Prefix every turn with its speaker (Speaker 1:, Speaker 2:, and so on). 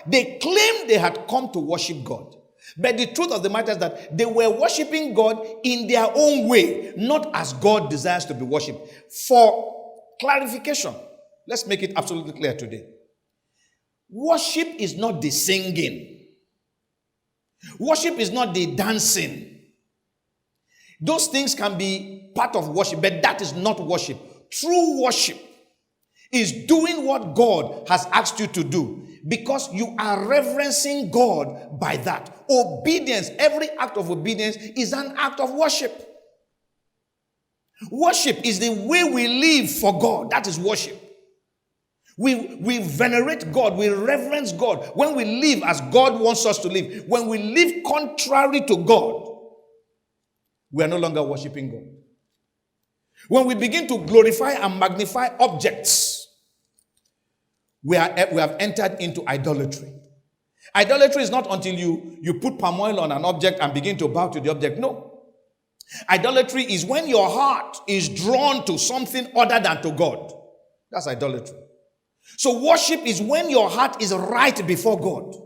Speaker 1: They claimed they had come to worship God. But the truth of the matter is that they were worshiping God in their own way, not as God desires to be worshipped. For clarification, let's make it absolutely clear today. Worship is not the singing. Worship is not the dancing. Those things can be part of worship, but that is not worship. True worship is doing what God has asked you to do because you are reverencing God by that. Obedience, every act of obedience is an act of worship. Worship is the way we live for God. That is worship. We venerate God, we reverence God when we live as God wants us to live. When we live contrary to God, we are no longer worshiping God. When we begin to glorify and magnify objects, we have entered into idolatry. Idolatry is not until you put palm oil on an object and begin to bow to the object. No. Idolatry is when your heart is drawn to something other than to God. That's idolatry. So worship is when your heart is right before God.